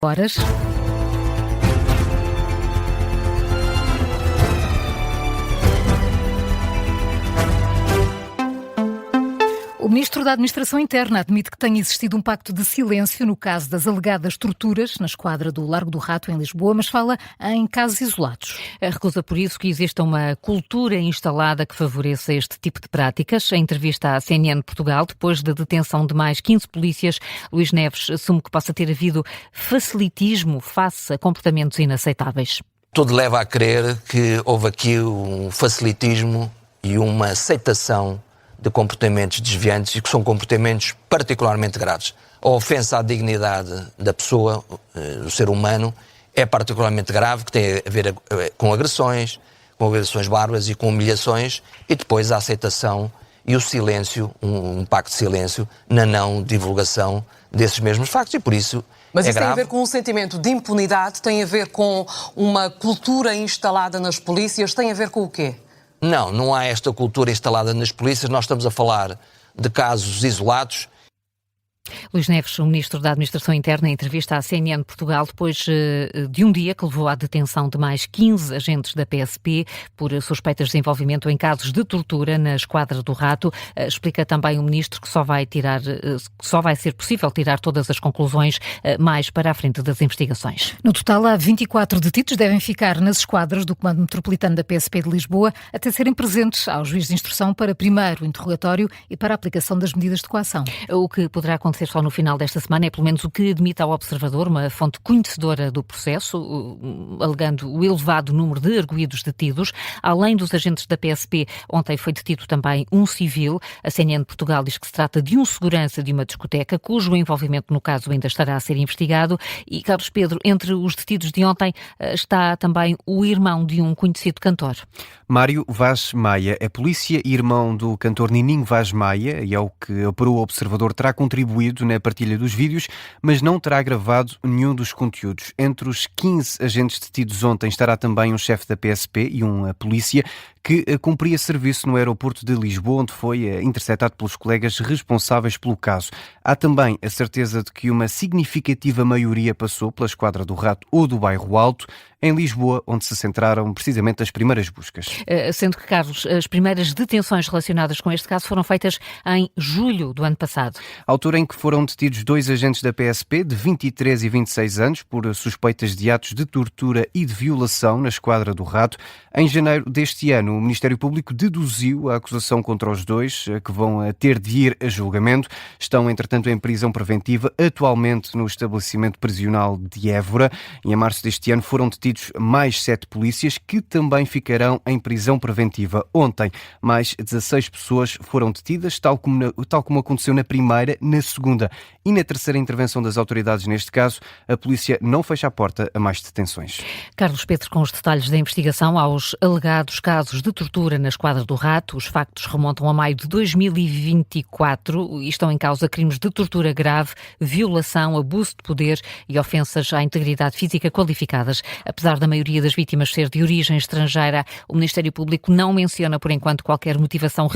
Horas. O Ministro da Administração Interna admite que tenha existido um pacto de silêncio no caso das alegadas torturas na esquadra do Largo do Rato, em Lisboa, mas fala em casos isolados. Recusa por isso que exista uma cultura instalada que favoreça este tipo de práticas. Em entrevista à CNN Portugal, depois da detenção de mais 15 polícias, Luís Neves assume que possa ter havido facilitismo face a comportamentos inaceitáveis. Tudo leva a crer que houve aqui um facilitismo e uma aceitação de comportamentos desviantes e que são comportamentos particularmente graves. A ofensa à dignidade da pessoa, do ser humano, é particularmente grave, que tem a ver com agressões bárbaras e com humilhações, e depois a aceitação e o silêncio, um pacto de silêncio, na não divulgação desses mesmos factos, e por isso Mas é isso grave. tem a ver com um sentimento de impunidade, tem a ver com uma cultura instalada nas polícias, tem a ver com o quê? Não há esta cultura instalada nas polícias. Nós estamos a falar de casos isolados. Luís Neves, o Ministro da Administração Interna, em entrevista à CNN Portugal, depois de um dia que levou à detenção de mais 15 agentes da PSP por suspeitas de envolvimento em casos de tortura na Esquadra do Rato. Explica também o Ministro que só vai ser possível tirar todas as conclusões mais para a frente das investigações. No total, há 24 detidos, devem ficar nas esquadras do Comando Metropolitano da PSP de Lisboa até serem presentes ao juiz de instrução para primeiro o interrogatório e para a aplicação das medidas de coação. O que poderá acontecer só no final desta semana é pelo menos o que admite ao Observador, uma fonte conhecedora do processo, alegando o elevado número de arguidos detidos. Além dos agentes da PSP, ontem foi detido também um civil. A CNN Portugal diz que se trata de um segurança de uma discoteca, cujo envolvimento no caso ainda estará a ser investigado. E, Carlos Pedro, entre os detidos de ontem está também o irmão de um conhecido cantor. Mário Vaz Maia é polícia e irmão do cantor Nininho Vaz Maia, e ao que apurou o Observador terá contribuído na partilha dos vídeos, mas não terá gravado nenhum dos conteúdos. Entre os 15 agentes detidos ontem estará também um chefe da PSP e um polícia que cumpria serviço no aeroporto de Lisboa, onde foi interceptado pelos colegas responsáveis pelo caso. Há também a certeza de que uma significativa maioria passou pela Esquadra do Rato ou do Bairro Alto, em Lisboa, onde se centraram precisamente as primeiras buscas. Sendo que, Carlos, as primeiras detenções relacionadas com este caso foram feitas em julho do ano passado. Altura em que foram detidos 2 agentes da PSP de 23 e 26 anos por suspeitas de atos de tortura e de violação na Esquadra do Rato. Em janeiro deste ano, o Ministério Público deduziu a acusação contra os 2, que vão ter de ir a julgamento. Estão, entretanto, em prisão preventiva, atualmente no estabelecimento prisional de Évora. E em março deste ano foram detidos mais 7 polícias que também ficarão em prisão preventiva. Ontem, mais 16 pessoas foram detidas, tal como aconteceu na primeira, na segunda e na terceira intervenção das autoridades neste caso. A polícia não fecha a porta a mais detenções. Carlos Pedro, com os detalhes da investigação aos alegados casos de tortura na Esquadra do Rato. Os factos remontam a maio de 2024 e estão em causa crimes de tortura grave, violação, abuso de poder e ofensas à integridade física qualificadas. Apesar da maioria das vítimas ser de origem estrangeira, o Ministério Público não menciona, por enquanto, qualquer motivação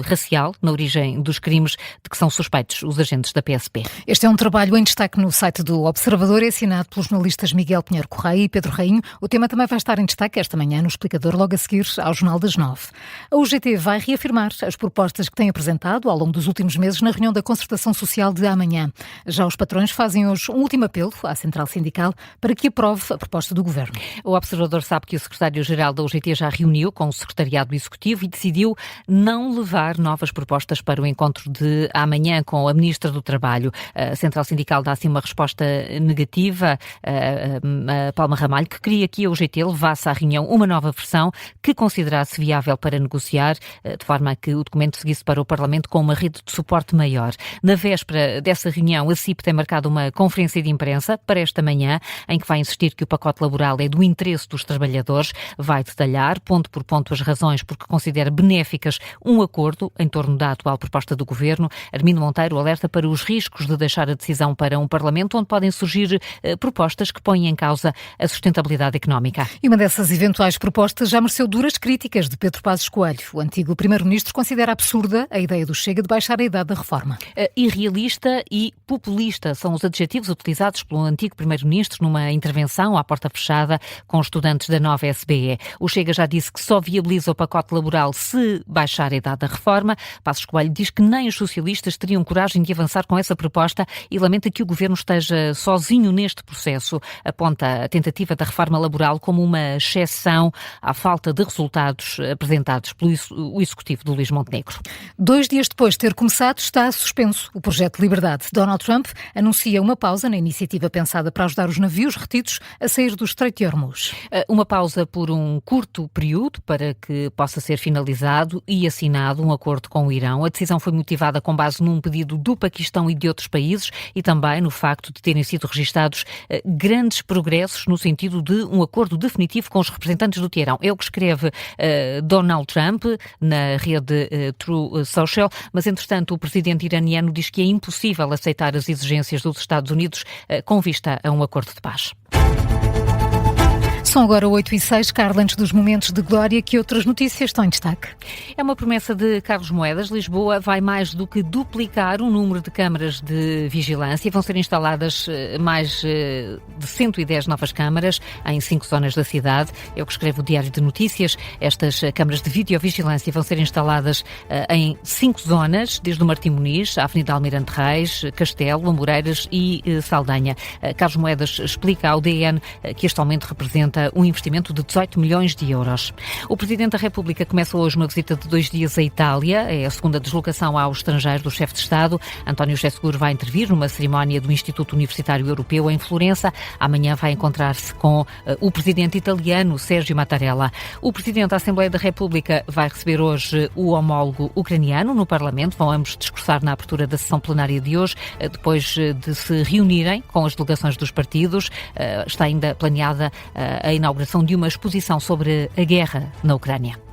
racial na origem dos crimes de que são suspeitos os agentes da PSP. Este é um trabalho em destaque no site do Observador, assinado pelos jornalistas Miguel Pinheiro Correia e Pedro Rainho. O tema também vai estar em destaque esta manhã no Explicador, logo a seguir ao Jornal das 9. A UGT vai reafirmar as propostas que tem apresentado ao longo dos últimos meses na reunião da Concertação Social de amanhã. Já os patrões fazem hoje um último apelo à Central Sindical para que aprove a proposta do Governo. O Observador sabe que o secretário-geral da UGT já reuniu com o secretariado executivo e decidiu não levar novas propostas para o encontro de amanhã com a Ministra do Trabalho. A Central Sindical dá assim uma resposta negativa a Palma Ramalho, que queria que a UGT levasse à reunião uma nova versão que considerasse viável para negociar, de forma a que o documento seguisse para o Parlamento com uma rede de suporte maior. Na véspera dessa reunião, a CIP tem marcado uma conferência de imprensa para esta manhã, em que vai insistir que o pacote laboral é do interesse dos trabalhadores. Vai detalhar, ponto por ponto, as razões porque considera benéficas um acordo em torno da atual proposta do Governo. Armindo Monteiro alerta para os riscos de deixar a decisão para um Parlamento onde podem surgir propostas que põem em causa a sustentabilidade económica. E uma dessas eventuais propostas já mereceu duras críticas críticas de Pedro Passos Coelho. O antigo primeiro-ministro considera absurda a ideia do Chega de baixar a idade da reforma. Irrealista e populista são os adjetivos utilizados pelo antigo primeiro-ministro numa intervenção à porta fechada com estudantes da nova SBE. O Chega já disse que só viabiliza o pacote laboral se baixar a idade da reforma. Passos Coelho diz que nem os socialistas teriam coragem de avançar com essa proposta e lamenta que o governo esteja sozinho neste processo. Aponta a tentativa da reforma laboral como uma exceção à falta de resultados apresentados pelo executivo do Luís Montenegro. 2 dias depois de ter começado, está suspenso o projeto de liberdade. Donald Trump anuncia uma pausa na iniciativa pensada para ajudar os navios retidos a sair do Estreito de Hormuz. Uma pausa por um curto período para que possa ser finalizado e assinado um acordo com o Irão. A decisão foi motivada com base num pedido do Paquistão e de outros países e também no facto de terem sido registados grandes progressos no sentido de um acordo definitivo com os representantes do Teherão. É o que escreve Donald Trump na rede True Social, mas entretanto o presidente iraniano diz que é impossível aceitar as exigências dos Estados Unidos com vista a um acordo de paz. São agora 8h06, Carla, antes dos momentos de glória, que outras notícias estão em destaque? É uma promessa de Carlos Moedas. Lisboa vai mais do que duplicar o número de câmaras de vigilância. Vão ser instaladas mais de 110 novas câmaras em 5 zonas da cidade. É o que escreve o Diário de Notícias. Estas câmaras de videovigilância vão ser instaladas em 5 zonas, desde o Martim Muniz, a Avenida Almirante Reis, Castelo, Amoreiras e Saldanha. Carlos Moedas explica ao DN que este aumento representa um investimento de 18 milhões de euros. O Presidente da República começa hoje uma visita de 2 dias à Itália. É a segunda deslocação ao estrangeiro do chefe de Estado. António José Seguro vai intervir numa cerimónia do Instituto Universitário Europeu em Florença. Amanhã vai encontrar-se com o Presidente italiano, Sérgio Mattarella. O Presidente da Assembleia da República vai receber hoje o homólogo ucraniano no Parlamento. Vão ambos discursar na abertura da sessão plenária de hoje, depois de se reunirem com as delegações dos partidos. Está ainda planeada a inauguração de uma exposição sobre a guerra na Ucrânia.